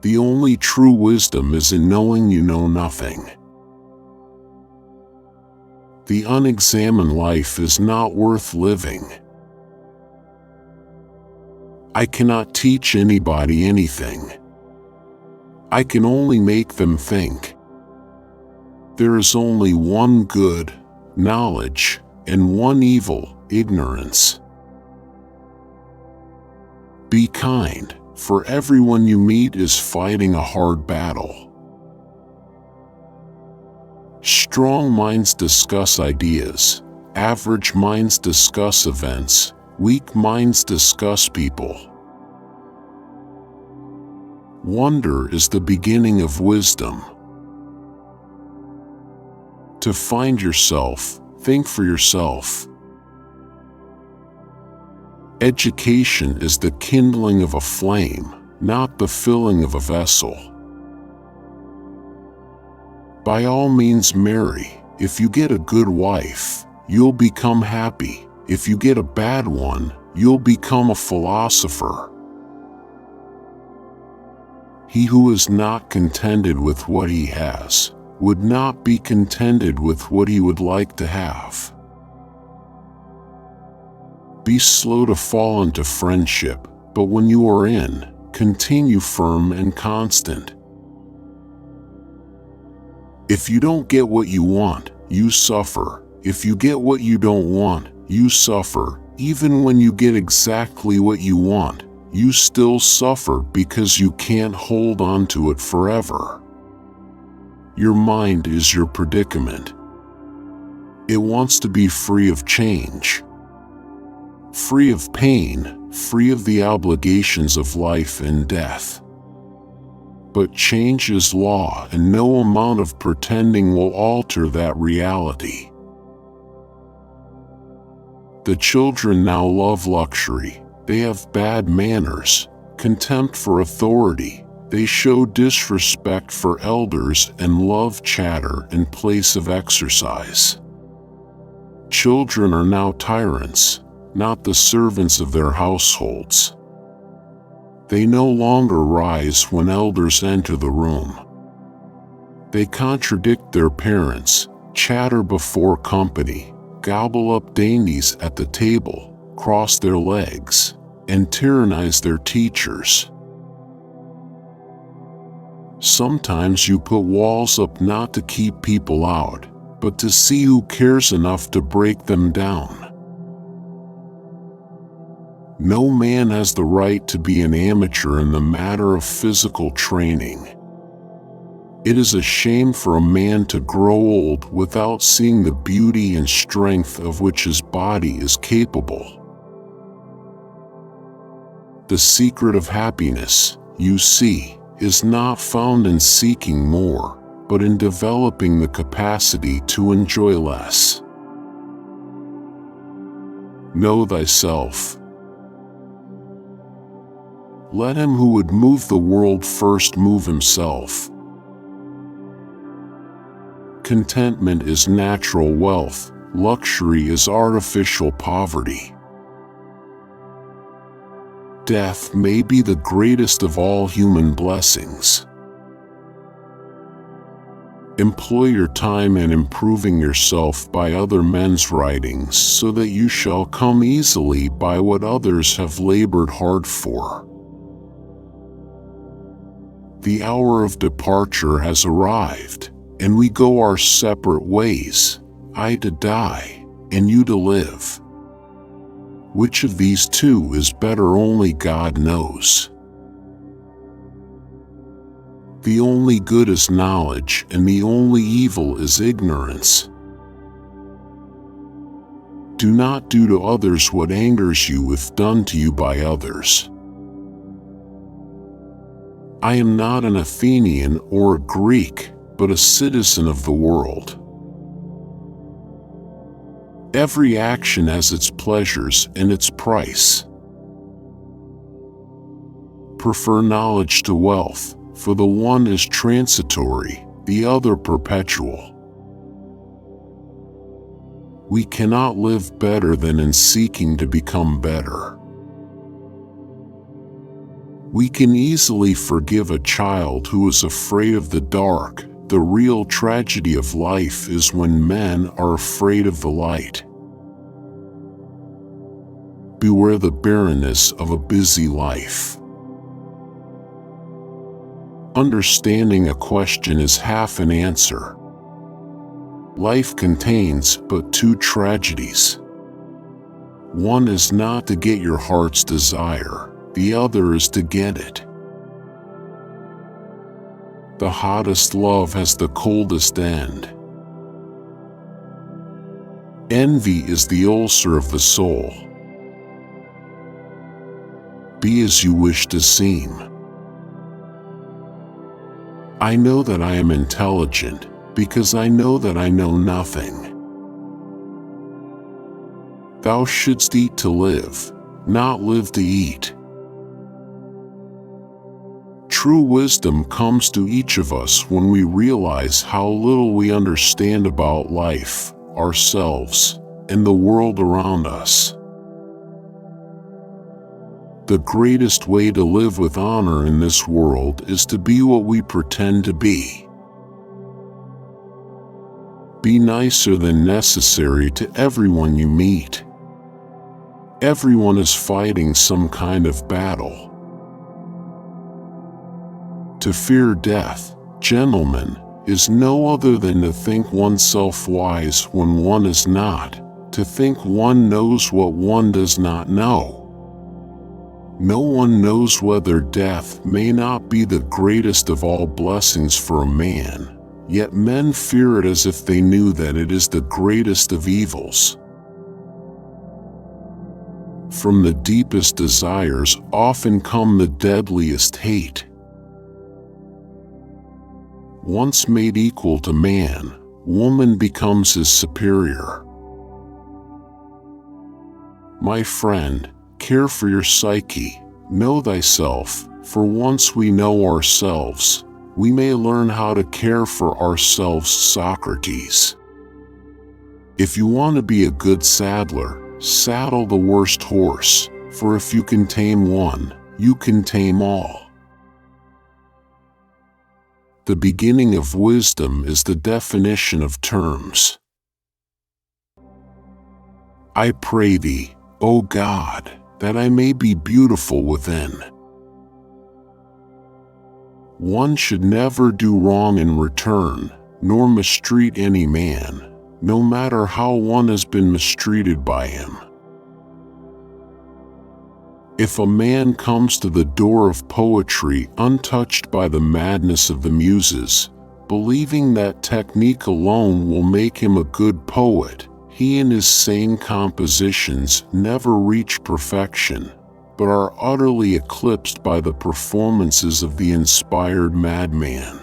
The only true wisdom is in knowing you know nothing. The unexamined life is not worth living. I cannot teach anybody anything. I can only make them think. There is only one good, knowledge, and one evil, ignorance. Be kind, for everyone you meet is fighting a hard battle. Strong minds discuss ideas, average minds discuss events, weak minds discuss people. Wonder is the beginning of wisdom. To find yourself, think for yourself. Education is the kindling of a flame, not the filling of a vessel. By all means marry. If you get a good wife, you'll become happy. If you get a bad one, you'll become a philosopher. He who is not contented with what he has would not be contented with what he would like to have. Be slow to fall into friendship, but when you are in, continue firm and constant. If you don't get what you want, you suffer. If you get what you don't want, you suffer. Even when you get exactly what you want, you still suffer because you can't hold on to it forever. Your mind is your predicament. It wants to be free of change, free of pain, free of the obligations of life and death. But change is law, and no amount of pretending will alter that reality. The children now love luxury. They have bad manners, contempt for authority. They show disrespect for elders and love chatter in place of exercise. Children are now tyrants, not the servants of their households. They no longer rise when elders enter the room. They contradict their parents, chatter before company, gobble up dainties at the table, cross their legs, and tyrannize their teachers. Sometimes you put walls up not to keep people out, but to see who cares enough to break them down. No man has the right to be an amateur in the matter of physical training. It is a shame for a man to grow old without seeing the beauty and strength of which his body is capable. The secret of happiness, you see, is not found in seeking more, but in developing the capacity to enjoy less. Know thyself. Let him who would move the world first move himself. Contentment is natural wealth, luxury is artificial poverty. Death may be the greatest of all human blessings. Employ your time in improving yourself by other men's writings so that you shall come easily by what others have labored hard for. The hour of departure has arrived, and we go our separate ways, I to die, and you to live. Which of these two is better only God knows. The only good is knowledge, and the only evil is ignorance. Do not do to others what angers you if done to you by others. I am not an Athenian or a Greek, but a citizen of the world. Every action has its pleasures and its price. Prefer knowledge to wealth, for the one is transitory, the other perpetual. We cannot live better than in seeking to become better. We can easily forgive a child who is afraid of the dark. The real tragedy of life is when men are afraid of the light. Beware the barrenness of a busy life. Understanding a question is half an answer. Life contains but two tragedies. One is not to get your heart's desire, the other is to get it. The hottest love has the coldest end. Envy is the ulcer of the soul. Be as you wish to seem. I know that I am intelligent, because I know that I know nothing. Thou shouldst eat to live, not live to eat. True wisdom comes to each of us when we realize how little we understand about life, ourselves, and the world around us. The greatest way to live with honor in this world is to be what we pretend to be. Be nicer than necessary to everyone you meet. Everyone is fighting some kind of battle. To fear death, gentlemen, is no other than to think oneself wise when one is not, to think one knows what one does not know. No one knows whether death may not be the greatest of all blessings for a man, yet men fear it as if they knew that it is the greatest of evils. From the deepest desires often come the deadliest hate. Once made equal to man, woman becomes his superior. My friend, care for your psyche, know thyself, for once we know ourselves, we may learn how to care for ourselves. Socrates. If you want to be a good saddler, saddle the worst horse, for if you can tame one, you can tame all. The beginning of wisdom is the definition of terms. I pray thee, O God, that I may be beautiful within. One should never do wrong in return, nor mistreat any man, no matter how one has been mistreated by him. If a man comes to the door of poetry untouched by the madness of the muses, believing that technique alone will make him a good poet, he and his sane compositions never reach perfection, but are utterly eclipsed by the performances of the inspired madman.